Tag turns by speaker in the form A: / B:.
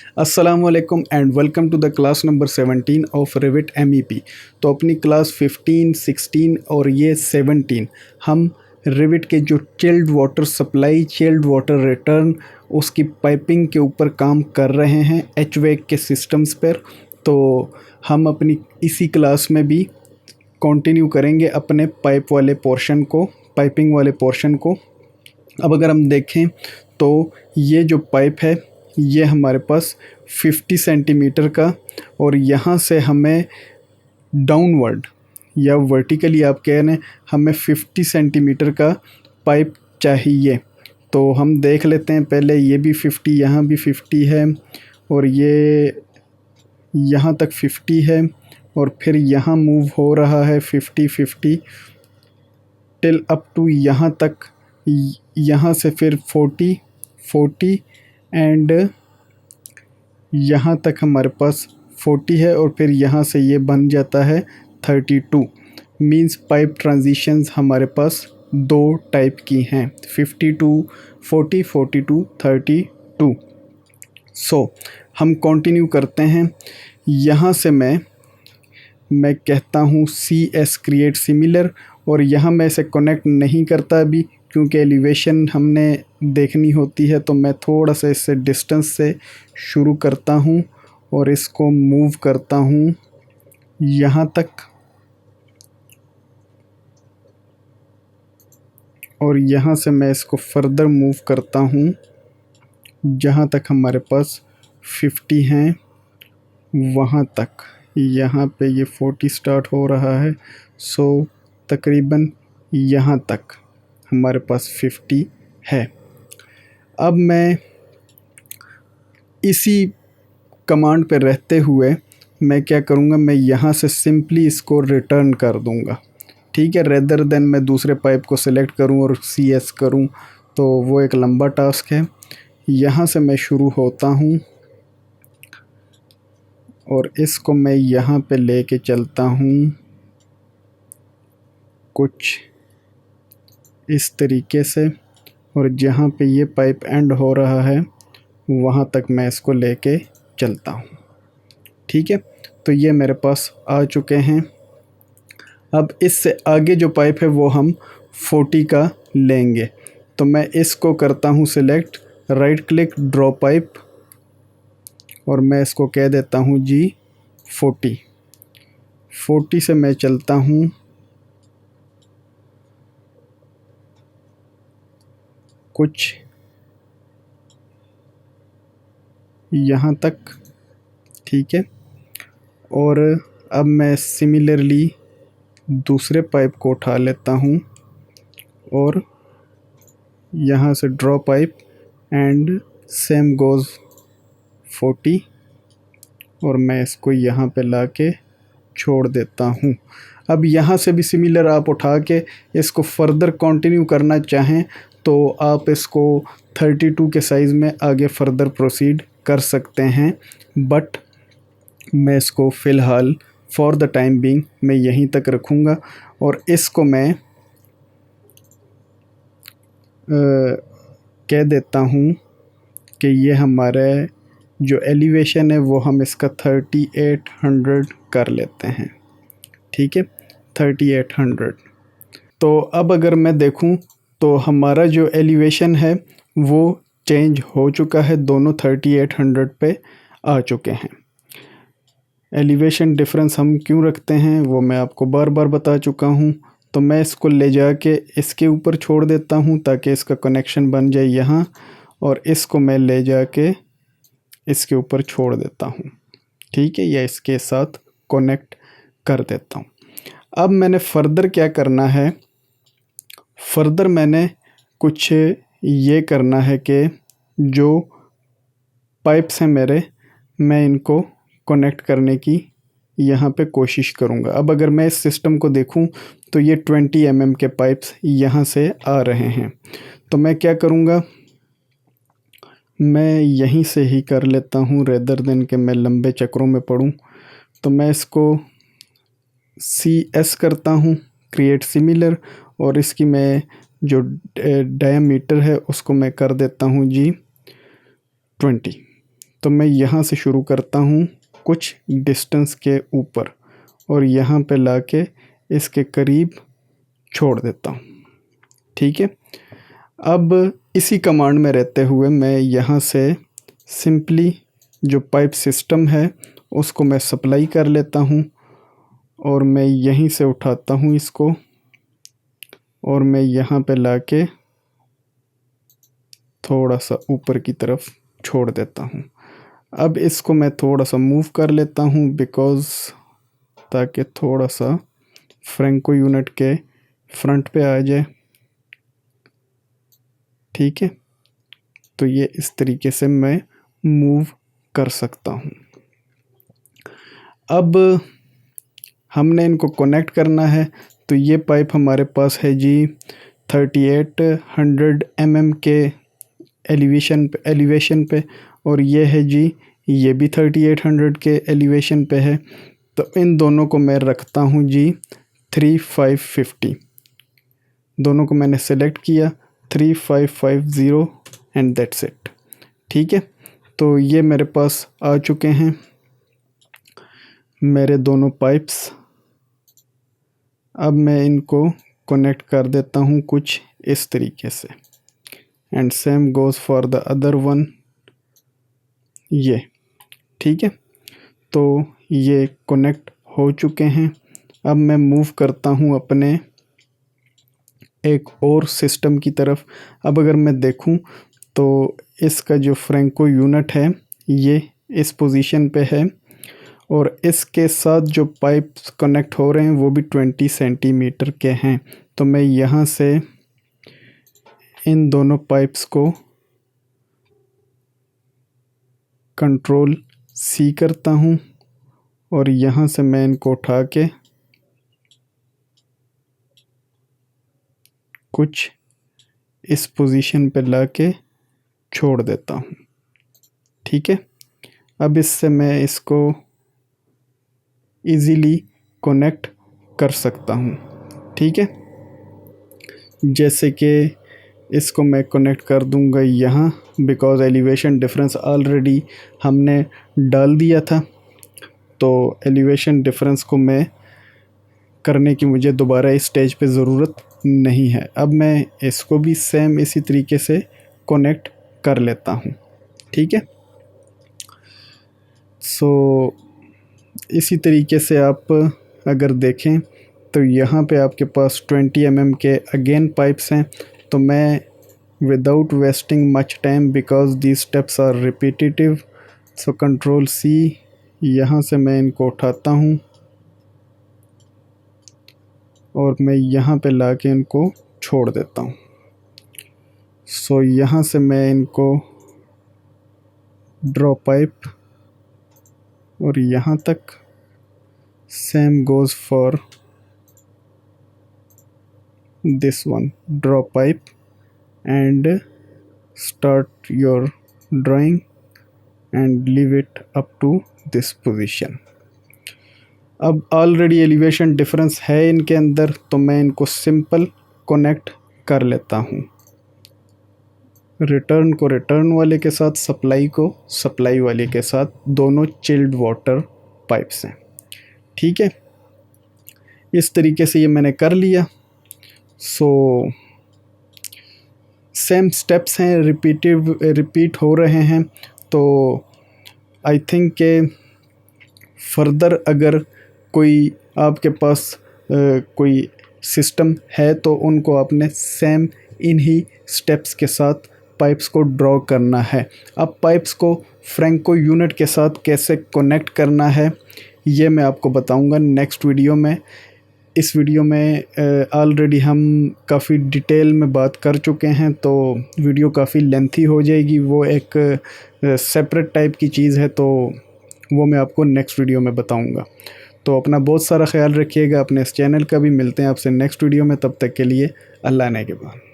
A: अस्सलामुअलैकुम and welcome to the class number 17 of Revit MEP. तो अपनी क्लास 15, 16 और ये 17 हम रिविट के जो chilled water supply, chilled water return, उसकी पाइपिंग के ऊपर काम कर रहे हैं एचवेक के सिस्टम्स पर। तो हम अपनी इसी क्लास में भी कंटिन्यू करेंगे अपने पाइप वाले पोर्शन को, पाइपिंग वाले पोर्शन को। अब अगर हम देखें तो ये जो पाइप है ये हमारे पास 50 सेंटीमीटर का, और यहाँ से हमें डाउनवर्ड या वर्टिकली आप कह रहे हैं हमें 50 सेंटीमीटर का पाइप चाहिए। तो हम देख लेते हैं पहले, ये भी 50, यहाँ भी 50 है, और ये यहाँ तक 50 है, और फिर यहाँ मूव हो रहा है 50 50 टिल अप टू यहाँ तक। यहाँ से फिर 40 40 एंड यहाँ तक हमारे पास 40 है, और फिर यहाँ से ये बन जाता है 32। मींस पाइप ट्रांजिशंस हमारे पास दो टाइप की हैं, 50 टू 40, 40 टू 32। सो हम कंटिन्यू करते हैं। यहाँ से मैं कहता हूँ CS क्रिएट सिमिलर, और यहाँ मैं इसे कनेक्ट नहीं करता अभी क्योंकि एलिवेशन हमने देखनी होती है। तो मैं थोड़ा सा इससे डिस्टेंस से शुरू करता हूँ और इसको मूव करता हूँ यहाँ तक, और यहाँ से मैं इसको फर्दर मूव करता हूँ जहाँ तक हमारे पास 50 हैं वहाँ तक। यहाँ पे ये 40 स्टार्ट हो रहा है, सो तकरीबन यहाँ तक हमारे पास 50 है। अब मैं इसी कमांड पे रहते हुए मैं क्या करूँगा, मैं यहाँ से सिंपली इसको रिटर्न कर दूँगा, ठीक है। रेदर देन मैं दूसरे पाइप को सिलेक्ट करूँ और CS करूँ, तो वो एक लंबा टास्क है। यहाँ से मैं शुरू होता हूँ और इसको मैं यहाँ पे लेके चलता हूँ कुछ इस तरीके से, और जहाँ पे ये पाइप एंड हो रहा है वहाँ तक मैं इसको लेके चलता हूँ, ठीक है। तो ये मेरे पास आ चुके हैं। अब इससे आगे जो पाइप है वो हम 40 का लेंगे। तो मैं इसको करता हूँ select, right click, draw pipe, और मैं इसको कह देता हूँ जी 40। 40 से मैं चलता हूँ कुछ यहाँ तक, ठीक है। और अब मैं सिमिलरली दूसरे पाइप को उठा लेता हूँ और यहाँ से draw pipe and same goes 40, और मैं इसको यहाँ पे लाके छोड़ देता हूँ। अब यहाँ से भी सिमिलर आप उठा के इसको फर्दर कंटिन्यू करना चाहें तो आप इसको 32 के साइज़ में आगे फर्दर प्रोसीड कर सकते हैं, बट मैं इसको फ़िलहाल फॉर द टाइम बीइंग मैं यहीं तक रखूँगा। और इसको मैं कह देता हूँ कि ये हमारा जो एलिवेशन है वो हम इसका 3800 कर लेते हैं, ठीक है, 3800। तो अब अगर मैं देखूं तो हमारा जो एलिवेशन है वो चेंज हो चुका है, दोनों 3800 पे आ चुके हैं। एलिवेशन डिफरेंस हम क्यों रखते हैं वो मैं आपको बार बार बता चुका हूँ। तो मैं इसको ले जाके इसके ऊपर छोड़ देता हूँ ताकि इसका कनेक्शन बन जाए यहाँ, और इसको मैं ले जाके इसके ऊपर छोड़ देता हूँ, ठीक है, या इसके साथ कनेक्ट कर देता हूँ। अब मैंने फर्दर क्या करना है, फर्दर मैंने कुछ ये करना है कि जो पाइप्स हैं मेरे, मैं इनको कनेक्ट करने की यहाँ पे कोशिश करूँगा। अब अगर मैं इस सिस्टम को देखूँ तो ये 20 mm के पाइप्स यहाँ से आ रहे हैं। तो मैं क्या करूँगा, मैं यहीं से ही कर लेता हूँ रेदर देन कि मैं लंबे चक्रों में पढूँ। तो मैं इसको CS करता हूँ, क्रिएट सिमिलर, और इसकी मैं जो डायमीटर है उसको मैं कर देता हूँ जी 20, तो मैं यहाँ से शुरू करता हूँ कुछ डिस्टेंस के ऊपर और यहाँ पे लाके इसके करीब छोड़ देता हूँ। ठीक है, अब इसी कमांड में रहते हुए मैं यहाँ से सिंपली जो पाइप सिस्टम है उसको मैं सप्लाई कर लेता हूँ और मैं यहीं से उठाता हूँ इसको और मैं यहाँ पे लाके थोड़ा सा ऊपर की तरफ छोड़ देता हूँ। अब इसको मैं थोड़ा सा मूव कर लेता हूँ बिकॉज़ ताकि थोड़ा सा फ्रैंको यूनिट के फ्रंट पे आ जाए। ठीक है, तो ये इस तरीके से मैं मूव कर सकता हूँ। अब हमने इनको कनेक्ट करना है, तो ये पाइप हमारे पास है जी 3800 mm के एलिवेशन पे और ये है जी ये भी 3800 के एलिवेशन पे है। तो इन दोनों को मैं रखता हूँ जी 3550। दोनों को मैंने सेलेक्ट किया 3550 एंड दैट्स इट। ठीक है, तो ये मेरे पास आ चुके हैं मेरे दोनों पाइप्स। अब मैं इनको कनेक्ट कर देता हूँ कुछ इस तरीके से and same goes for the other one. ये ठीक है, तो ये कनेक्ट हो चुके हैं। अब मैं मूव करता हूँ अपने एक और सिस्टम की तरफ। अब अगर मैं देखूँ तो इसका जो फ्रैंको यूनिट है ये इस पोजीशन पे है और इसके साथ जो पाइप्स कनेक्ट हो रहे हैं वो भी 20 सेंटीमीटर के हैं। तो मैं यहाँ से इन दोनों पाइप्स को कंट्रोल सी करता हूँ और यहाँ से मैं इनको उठा के कुछ इस पोजीशन पे लाके छोड़ देता हूँ। ठीक है, अब इससे मैं इसको इजीली कनेक्ट कर सकता हूँ। ठीक है, जैसे कि इसको मैं कनेक्ट कर दूंगा यहाँ बिकॉज़ एलिवेशन डिफरेंस ऑलरेडी हमने डाल दिया था, तो एलिवेशन डिफरेंस को मैं करने की मुझे दोबारा इस स्टेज पे ज़रूरत नहीं है। अब मैं इसको भी सेम इसी तरीके से कनेक्ट कर लेता हूँ। ठीक है, सो इसी तरीके से आप अगर देखें तो यहाँ पे आपके पास 20 mm के अगेन पाइप्स हैं। तो मैं without wasting much time because the steps are repetitive, so control C, यहाँ से मैं इनको उठाता हूँ और मैं यहाँ पे लाके इनको छोड़ देता हूँ। सो यहाँ से मैं इनको ड्रॉ पाइप और यहाँ तक same goes for this one, draw pipe and start your drawing and leave it up to this position। अब ऑलरेडी एलिवेशन डिफरेंस है इनके अंदर, तो मैं इनको सिंपल कनेक्ट कर लेता हूँ। रिटर्न को रिटर्न वाले के साथ, सप्लाई को सप्लाई वाले के साथ, दोनों चिल्ड वाटर पाइप्स हैं। ठीक है, इस तरीके से ये मैंने कर लिया। सो सेम स्टेप्स हैं, रिपीट हो रहे हैं। तो आई थिंक के फर्दर अगर कोई आपके पास कोई सिस्टम है तो उनको आपने सेम इन्हीं स्टेप्स के साथ पाइप्स को ड्रॉ करना है। अब पाइप्स को फ्रैंको यूनिट के साथ कैसे कनेक्ट करना है ये मैं आपको बताऊंगा नेक्स्ट वीडियो में। इस वीडियो में ऑलरेडी हम काफ़ी डिटेल में बात कर चुके हैं, तो वीडियो काफ़ी लेंथी हो जाएगी। वो एक सेपरेट टाइप की चीज़ है, तो वो मैं आपको नेक्स्ट वीडियो में बताऊंगा। तो अपना बहुत सारा ख्याल रखिएगा, अपने इस चैनल का भी। मिलते हैं आपसे नेक्स्ट वीडियो में, तब तक के लिए अल्लाह ने के बाद।